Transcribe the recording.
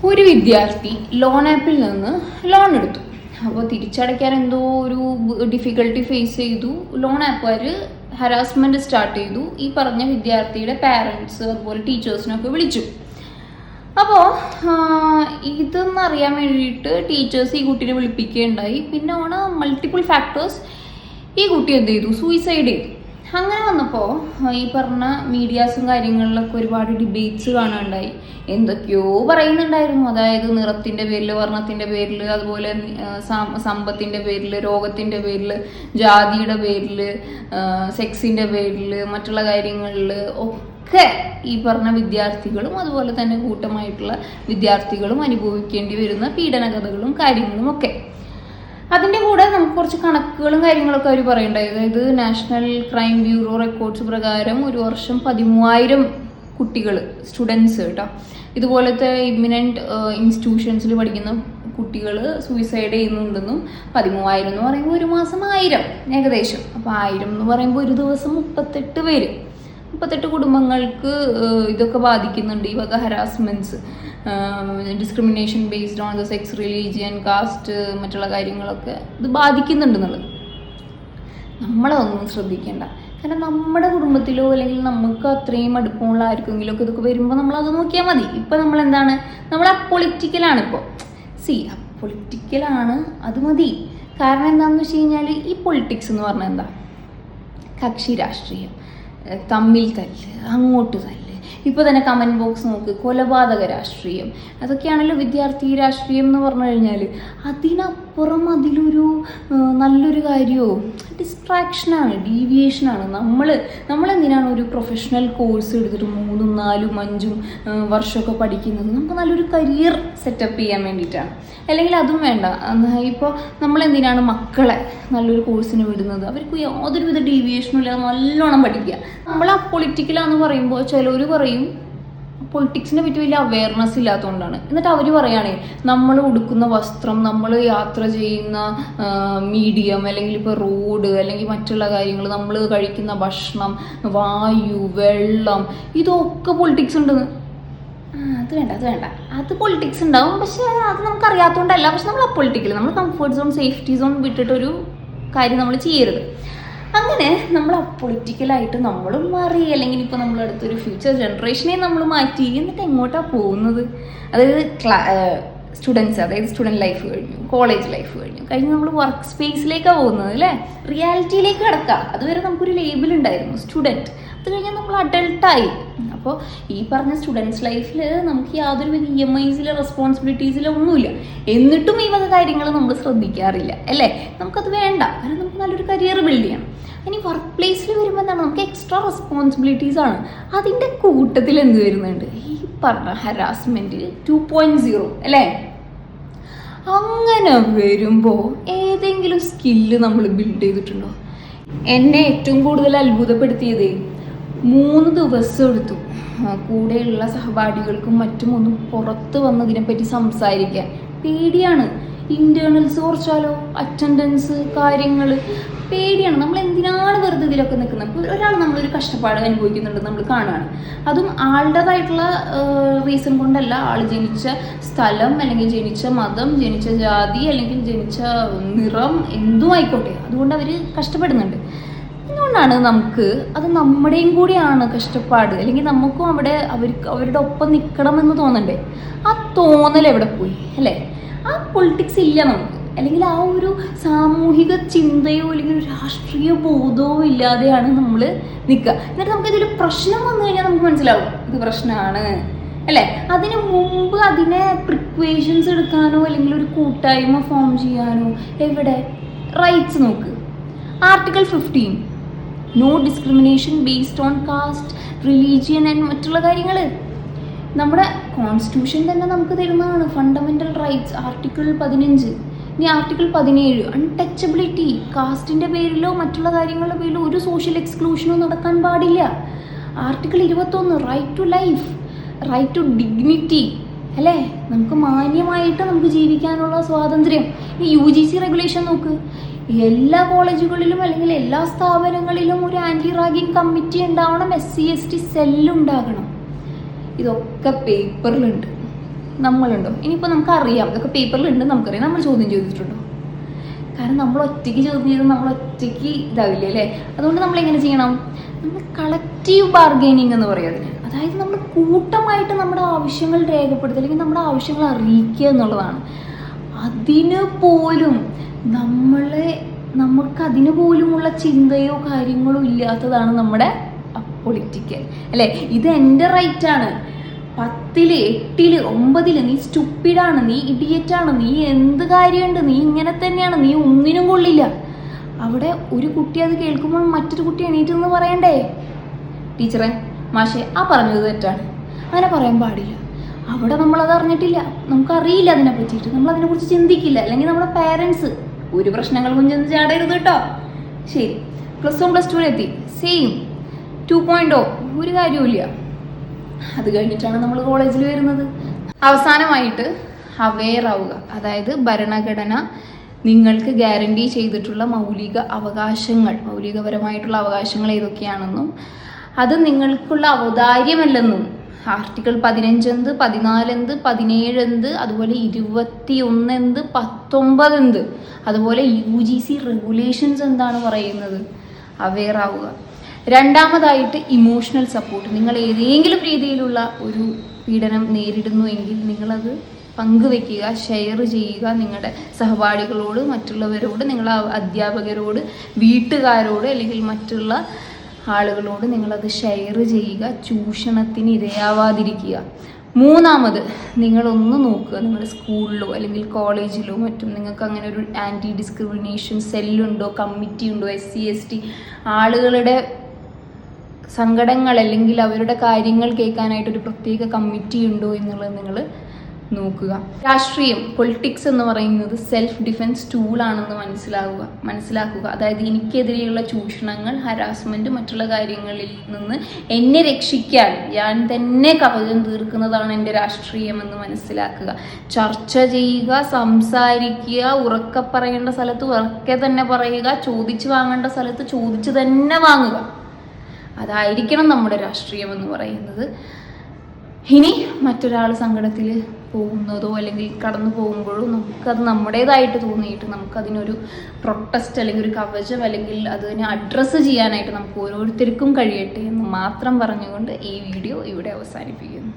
ഒരു വിദ്യാർത്ഥി ലോൺ ആപ്പിൽ നിന്ന് ലോൺ എടുത്തു. അപ്പോൾ തിരിച്ചടയ്ക്കാൻ എന്തോ ഒരു ഡിഫിക്കൽട്ടി ഫേസ് ചെയ്തു. ലോൺ ആപ്പുകാർ ഹരാസ്മെൻറ്റ് സ്റ്റാർട്ട് ചെയ്തു. ഈ പറഞ്ഞ വിദ്യാർത്ഥിയുടെ പാരൻസ് അതുപോലെ ടീച്ചേഴ്സിനൊക്കെ വിളിച്ചു. അപ്പോൾ ഇതെന്നറിയാൻ വേണ്ടിയിട്ട് ടീച്ചേഴ്സ് ഈ കുട്ടീനെ വിളിപ്പിക്കുകയുണ്ടായി. പിന്നെ ഓണ് മൾട്ടിപ്പിൾ ഫാക്ടേഴ്സ് ഈ കുട്ടി എന്ത് ചെയ്തു, സൂയിസൈഡ് ചെയ്തു. അങ്ങനെ വന്നപ്പോൾ ഈ പറഞ്ഞ മീഡിയാസും കാര്യങ്ങളിലൊക്കെ ഒരുപാട് ഡിബേറ്റ്സ് കാണാനുണ്ടായി. എന്തൊക്കെയോ പറയുന്നുണ്ടായിരുന്നു. അതായത് നിറത്തിൻ്റെ പേരിൽ, വർണ്ണത്തിൻ്റെ പേരിൽ, അതുപോലെ സമ്പത്തിൻ്റെ പേരിൽ, രോഗത്തിൻ്റെ പേരിൽ, ജാതിയുടെ പേരിൽ, സെക്സിൻ്റെ പേരിൽ, മറ്റുള്ള കാര്യങ്ങളിൽ ഒക്കെ ഈ പറഞ്ഞ വിദ്യാർത്ഥികളും അതുപോലെ തന്നെ കൂട്ടമായിട്ടുള്ള വിദ്യാർത്ഥികളും അനുഭവിക്കേണ്ടി വരുന്ന പീഡനകഥകളും കാര്യങ്ങളും ഒക്കെ. അതിൻ്റെ കൂടെ നമുക്ക് കുറച്ച് കണക്കുകളും കാര്യങ്ങളൊക്കെ അവർ പറയുന്നുണ്ടായി. അതായത് നാഷണൽ ക്രൈം ബ്യൂറോ റെക്കോർഡ്സ് പ്രകാരം ഒരു വർഷം 13,000 കുട്ടികൾ, സ്റ്റുഡൻസ് കേട്ടോ, ഇതുപോലത്തെ ഇമിനൻറ്റ് ഇൻസ്റ്റിറ്റ്യൂഷൻസിൽ പഠിക്കുന്ന കുട്ടികൾ സൂയിസൈഡ് ചെയ്യുന്നുണ്ടെന്നും 13,000 എന്ന് പറയുമ്പോൾ ഒരു മാസം 1000 ഏകദേശം. അപ്പോൾ 1000 എന്ന് പറയുമ്പോൾ ഒരു ദിവസം 38 പേര്, 38 കുടുംബങ്ങൾക്ക് ഇതൊക്കെ ബാധിക്കുന്നുണ്ട്. ഈ വക harassments, discrimination based on the sex, religion, caste, മറ്റുള്ള കാര്യങ്ങളൊക്കെ ഇത് ബാധിക്കുന്നുണ്ടെന്നുള്ളത് നമ്മളതൊന്നും ശ്രദ്ധിക്കേണ്ട. കാരണം നമ്മുടെ കുടുംബത്തിലോ അല്ലെങ്കിൽ നമുക്ക് അത്രയും അടുപ്പമുള്ള ആർക്കെങ്കിലും ഒക്കെ ഇതൊക്കെ വരുമ്പോൾ നമ്മളത് നോക്കിയാൽ മതി. ഇപ്പം നമ്മളെന്താണ്, നമ്മൾ അപ്പൊളിറ്റിക്കലാണ്. ഇപ്പോൾ അപ്പൊളിറ്റിക്കലാണ്, അത് മതി. കാരണം എന്താണെന്ന് വെച്ച് കഴിഞ്ഞാൽ ഈ പൊളിറ്റിക്സ് എന്ന് പറഞ്ഞാൽ എന്താ, കക്ഷി രാഷ്ട്രീയം, തമ്മിൽ തല്ല്, അങ്ങോട്ട് തല്ല്. ഇപ്പോൾ തന്നെ കമൻറ്റ് ബോക്സ് നോക്ക്, കൊലപാതക രാഷ്ട്രീയം, അതൊക്കെയാണല്ലോ വിദ്യാർത്ഥി രാഷ്ട്രീയം എന്ന് പറഞ്ഞു കഴിഞ്ഞാൽ. അതിനപ്പുറം അതിലൊരു നല്ലൊരു കാര്യമോ, ഡിസ്ട്രാക്ഷനാണ്, ഡീവിയേഷനാണ്. നമ്മളെന്തിനാണ് ഒരു പ്രൊഫഷണൽ കോഴ്സ് എടുത്തിട്ട് 3, 4, 5 വർഷമൊക്കെ പഠിക്കുന്നത്? നമുക്ക് നല്ലൊരു കരിയർ സെറ്റപ്പ് ചെയ്യാൻ വേണ്ടിയിട്ടാണ്. അല്ലെങ്കിൽ അതും വേണ്ട, ഇപ്പോൾ നമ്മളെന്തിനാണ് മക്കളെ നല്ലൊരു കോഴ്സിന് വിടുന്നത്? അവർക്ക് യാതൊരുവിധ ഡീവിയേഷനും ഇല്ലാതെ നല്ലോണം പഠിക്കുക. നമ്മൾ അപ്പൊളിറ്റിക്കലാന്ന് പറയുമ്പോൾ ചിലർ പറയും പൊളിറ്റിക്സിനെ പറ്റി വലിയ അവയർനെസ് ഇല്ലാത്തതുകൊണ്ടാണ്. എന്നിട്ട് അവർ പറയുകയാണേ, നമ്മൾ ഉടുക്കുന്ന വസ്ത്രം, നമ്മൾ യാത്ര ചെയ്യുന്ന മീഡിയം, അല്ലെങ്കിൽ ഇപ്പോൾ റോഡ്, അല്ലെങ്കിൽ മറ്റുള്ള കാര്യങ്ങൾ, നമ്മൾ കഴിക്കുന്ന ഭക്ഷണം, വായു, വെള്ളം, ഇതൊക്കെ പൊളിറ്റിക്സ് ഉണ്ടെന്ന്. അത് വേണ്ട, അത് പൊളിറ്റിക്സ് ഉണ്ടാവും. പക്ഷേ അത് നമുക്ക് അറിയാത്തതുകൊണ്ടല്ല. പക്ഷെ നമ്മൾ അപ്പൊളിറ്റിക്കൽ, നമ്മൾ കംഫർട്ട് സോൺ, സേഫ്റ്റി സോൺ വിട്ടിട്ടൊരു കാര്യം നമ്മൾ ചെയ്യരുത്. അങ്ങനെ നമ്മൾ അപ്പൊളിറ്റിക്കലായിട്ട് നമ്മളും മാറി. അല്ലെങ്കിൽ ഇപ്പോൾ നമ്മൾ അടുത്തൊരു ഫ്യൂച്ചർ ജനറേഷനെ നമ്മൾ മാറ്റി. എന്നിട്ട് എങ്ങോട്ടാണ് പോകുന്നത്? അതായത് സ്റ്റുഡൻസ്, അതായത് സ്റ്റുഡൻറ്റ് ലൈഫ് കഴിഞ്ഞു, കോളേജ് ലൈഫ് കഴിഞ്ഞ് നമ്മൾ വർക്ക് സ്പേസിലേക്കാണ് പോകുന്നത് അല്ലേ, റിയാലിറ്റിയിലേക്ക് കിടക്കാം. അതുവരെ നമുക്കൊരു ലേബിൾ ഉണ്ടായിരുന്നു സ്റ്റുഡൻറ്റ്. അത് കഴിഞ്ഞാൽ നമ്മൾ അഡൾട്ടായി. അപ്പോൾ ഈ പറഞ്ഞ സ്റ്റുഡൻസ് ലൈഫിൽ നമുക്ക് യാതൊരുവിധ EMIസിലെ റെസ്പോൺസിബിലിറ്റീസിലോ ഒന്നുമില്ല. എന്നിട്ടും ഈ വക കാര്യങ്ങൾ നമ്മൾ ശ്രദ്ധിക്കാറില്ല അല്ലേ. നമുക്കത് വേണ്ട. കാരണം നമുക്ക് നല്ലൊരു കരിയർ ബിൽഡ് ചെയ്യണം. ഇനി വർക്ക് പ്ലേസിൽ വരുമ്പോൾ എന്താണ്, നമുക്ക് എക്സ്ട്രാ റെസ്പോൺസിബിലിറ്റീസ് ആണ്. അതിൻ്റെ കൂട്ടത്തിൽ എന്ത് വരുന്നുണ്ട്, ഈ പറഞ്ഞ ഹരാസ്മെൻറ്റ് 2.0 അല്ലേ. അങ്ങനെ വരുമ്പോൾ ഏതെങ്കിലും സ്കില്ല് നമ്മൾ ബിൽഡ് ചെയ്തിട്ടുണ്ടോ? എന്നെ ഏറ്റവും കൂടുതൽ അത്ഭുതപ്പെടുത്തിയത് 3 ദിവസം എടുത്തു കൂടെയുള്ള സഹപാഠികൾക്കും മറ്റും ഒന്ന് പുറത്ത് വന്നതിനെപ്പറ്റി സംസാരിക്കാൻ. പേടിയാണ്. ഇൻറ്റേർണൽസ് കുറച്ചാലോ, അറ്റൻഡൻസ് കാര്യങ്ങൾ, പേടിയാണ്. നമ്മൾ എന്തിനാണ് വെറുതെ ഇതിലൊക്കെ നിൽക്കുന്നത്? ഇപ്പോൾ ഒരാൾ നമ്മളൊരു കഷ്ടപ്പാട് അനുഭവിക്കുന്നുണ്ടെന്ന് നമ്മൾ കാണുകയാണ്. അതും ആളുടേതായിട്ടുള്ള റീസൺ കൊണ്ടല്ല. ആൾ ജനിച്ച സ്ഥലം, അല്ലെങ്കിൽ ജനിച്ച മതം, ജനിച്ച ജാതി, അല്ലെങ്കിൽ ജനിച്ച നിറം, എന്തും ആയിക്കോട്ടെ, അതുകൊണ്ട് അവർ കഷ്ടപ്പെടുന്നുണ്ട്. അതുകൊണ്ടാണ് നമുക്ക് അത് നമ്മുടെയും കൂടിയാണ് കഷ്ടപ്പാട്, അല്ലെങ്കിൽ നമുക്കും അവിടെ അവരുടെ ഒപ്പം നിൽക്കണമെന്ന് തോന്നണ്ടേ? ആ തോന്നൽ എവിടെ പോയി അല്ലേ? ആ പൊളിറ്റിക്സ് ഇല്ല നമുക്ക്. അല്ലെങ്കിൽ ആ ഒരു സാമൂഹിക ചിന്തയോ അല്ലെങ്കിൽ ഒരു രാഷ്ട്രീയ ബോധമോ ഇല്ലാതെയാണ് നമ്മൾ നിൽക്കുക. എന്നിട്ട് നമുക്കിതൊരു പ്രശ്നം വന്നു കഴിഞ്ഞാൽ നമുക്ക് മനസ്സിലാവും ഇത് പ്രശ്നമാണ് അല്ലേ. അതിന് മുമ്പ് അതിനെ പ്രിക്വേഷൻസ് എടുക്കാനോ അല്ലെങ്കിൽ ഒരു കൂട്ടായ്മ ഫോം ചെയ്യാനോ എവിടെ? റൈറ്റ്സ് നോക്ക്, article 15, no discrimination based on caste, religion and മറ്റുള്ള കാര്യങ്ങൾ നമ്മുടെ കോൺസ്റ്റിറ്റ്യൂഷൻ തന്നെ നമുക്ക് തരുന്നതാണ്. Fundamental rights article 15. ഇനി ആർട്ടിക്കിൾ 17, അൺടച്ചബിലിറ്റി, കാസ്റ്റിൻ്റെ പേരിലോ മറ്റുള്ള കാര്യങ്ങളുടെ പേരിലോ ഒരു സോഷ്യൽ എക്സ്ക്ലൂഷനോ നടക്കാൻ പാടില്ല. Article 21, right to life, right to dignity അല്ലേ, നമുക്ക് മാന്യമായിട്ട് നമുക്ക് ജീവിക്കാനുള്ള സ്വാതന്ത്ര്യം. ഈ UGC റെഗുലേഷൻ നോക്ക്, എല്ലാ കോളേജുകളിലും അല്ലെങ്കിൽ എല്ലാ സ്ഥാപനങ്ങളിലും ഒരു ആൻറ്റി റാഗിങ് കമ്മിറ്റി ഉണ്ടാവണം, SC ST സെല്ലുണ്ടാകണം. ഇതൊക്കെ പേപ്പറിലുണ്ട്. നമ്മളുണ്ടോ? ഇനിയിപ്പോൾ നമുക്കറിയാം, ഇതൊക്കെ പേപ്പറിലുണ്ട്, നമുക്കറിയാം, നമ്മൾ ചോദ്യം ചെയ്തിട്ടുണ്ടോ? കാരണം നമ്മൾ ഒറ്റയ്ക്ക് ചോദ്യം ചെയ്ത് നമ്മൾ ഒറ്റയ്ക്ക് ഇതാവില്ലേ അല്ലേ? അതുകൊണ്ട് നമ്മൾ എങ്ങനെ ചെയ്യണം? നമ്മൾ കളക്റ്റീവ് ബാർഗെയിനിങ് എന്ന് പറയും അതിന്. അതായത് നമ്മൾ കൂട്ടമായിട്ട് നമ്മുടെ ആവശ്യങ്ങൾ രേഖപ്പെടുത്തുക, അല്ലെങ്കിൽ നമ്മുടെ ആവശ്യങ്ങൾ അറിയിക്കുക എന്നുള്ളതാണ്. അതിന് പോലും നമുക്കതിന് പോലുമുള്ള ചിന്തയോ കാര്യങ്ങളോ ഇല്ലാത്തതാണ് നമ്മുടെ അപ്പൊളിറ്റിക്കൽ അല്ലേ? ഇത് എൻ്റെ റൈറ്റാണ്, 10, 8, 9 നീ സ്റ്റുപ്പിഡാണ്, നീ ഇഡിയറ്റാണ്, നീ എന്ത് കാര്യമുണ്ട്, നീ ഇങ്ങനെ തന്നെയാണ്, നീ ഒന്നിനും കൊള്ളില്ല. അവിടെ ഒരു കുട്ടി അത് കേൾക്കുമ്പോൾ മറ്റൊരു കുട്ടി എണീറ്റ് നിന്ന് പറയണ്ടേ, ടീച്ചറെ, മാഷെ, ആ പറഞ്ഞത് തെറ്റാണ്, അങ്ങനെ പറയാൻ പാടില്ല. അവിടെ നമ്മളത് അറിഞ്ഞിട്ടില്ല, നമുക്കറിയില്ല അതിനെ പറ്റിയിട്ട്, നമ്മളതിനെക്കുറിച്ച് ചിന്തിക്കില്ല. അല്ലെങ്കിൽ നമ്മുടെ പാരൻസ് ഒരു പ്രശ്നങ്ങൾക്കും ചെന്ന് ചാടരുത് കേട്ടോ. ശരി, +1 +2 എത്തി, സെയിം 2.0, ഒരു കാര്യവുമില്ല. അത് കഴിഞ്ഞിട്ടാണ് നമ്മൾ കോളേജിൽ വരുന്നത്. അവസാനമായിട്ട് അവെയർ ആവുക. അതായത് ഭരണഘടന നിങ്ങൾക്ക് ഗ്യാരണ്ടി ചെയ്തിട്ടുള്ള മൗലികപരമായിട്ടുള്ള അവകാശങ്ങൾ ഏതൊക്കെയാണെന്നും അത് നിങ്ങൾക്കുള്ള ഔദാര്യമല്ലെന്നും ആർട്ടിക്കിൾ 15 എന്ത്, 14 എന്ത്, 17 എന്ത്, അതുപോലെ 21 എന്ത്, 19 എന്ത്, അതുപോലെ UGC റെഗുലേഷൻസ് എന്താണ് പറയുന്നത്, അവെയർ ആവുക. രണ്ടാമതായിട്ട് ഇമോഷണൽ സപ്പോർട്ട്. നിങ്ങൾ ഏതെങ്കിലും രീതിയിലുള്ള ഒരു പീഡനം നേരിടുന്നു എങ്കിൽ നിങ്ങളത് പങ്കുവെക്കുക, ഷെയർ ചെയ്യുക നിങ്ങളുടെ സഹപാഠികളോട്, മറ്റുള്ളവരോട്, നിങ്ങളുടെ അധ്യാപകരോട്, വീട്ടുകാരോട്, അല്ലെങ്കിൽ മറ്റുള്ള ആളുകളോട് നിങ്ങളത് ഷെയർ ചെയ്യുക. ചൂഷണത്തിന് ഇരയാവാതിരിക്കുക. മൂന്നാമത്, നിങ്ങളൊന്ന് നോക്കുക, നിങ്ങളുടെ സ്കൂളിലോ അല്ലെങ്കിൽ കോളേജിലോ മറ്റും നിങ്ങൾക്ക് അങ്ങനെ ഒരു ആൻറ്റി ഡിസ്ക്രിമിനേഷൻ സെല്ലുണ്ടോ, കമ്മിറ്റി ഉണ്ടോ, SC ST ആളുകളുടെ സങ്കടങ്ങൾ അല്ലെങ്കിൽ അവരുടെ കാര്യങ്ങൾ കേൾക്കാനായിട്ടൊരു പ്രത്യേക കമ്മിറ്റി ഉണ്ടോ എന്നുള്ളത് നിങ്ങൾ നോക്കുക. രാഷ്ട്രീയം, പൊളിറ്റിക്സ് എന്ന് പറയുന്നത് സെൽഫ് ഡിഫെൻസ് ടൂളാണെന്ന് മനസ്സിലാക്കുക. അതായത് എനിക്കെതിരെയുള്ള ചൂഷണങ്ങൾ, ഹരാസ്മെൻറ്റ്, മറ്റുള്ള കാര്യങ്ങളിൽ നിന്ന് എന്നെ രക്ഷിക്കാൻ ഞാൻ തന്നെ കവചം തീർക്കുന്നതാണ് എൻ്റെ രാഷ്ട്രീയം എന്ന് മനസ്സിലാക്കുക. ചർച്ച ചെയ്യുക, സംസാരിക്കുക, ഉറക്കെ പറയേണ്ട സ്ഥലത്ത് ഉറക്കെ തന്നെ പറയുക, ചോദിച്ച് വാങ്ങേണ്ട സ്ഥലത്ത് ചോദിച്ച് തന്നെ വാങ്ങുക. അതായിരിക്കണം നമ്മുടെ രാഷ്ട്രീയം എന്ന് പറയുന്നത്. ഇനി മറ്റൊരാൾ സങ്കടത്തിൽ പോകുന്നതോ അല്ലെങ്കിൽ കടന്നു പോകുമ്പോഴോ നമുക്കത് നമ്മുടേതായിട്ട് തോന്നിയിട്ട് നമുക്കതിനൊരു പ്രൊട്ടസ്റ്റ് അല്ലെങ്കിൽ ഒരു കവചം അല്ലെങ്കിൽ അതിനെ അഡ്രസ്സ് ചെയ്യാനായിട്ട് നമുക്ക് ഓരോരുത്തർക്കും കഴിയട്ടെ എന്ന് മാത്രം പറഞ്ഞുകൊണ്ട് ഈ വീഡിയോ ഇവിടെ അവസാനിപ്പിക്കുന്നു.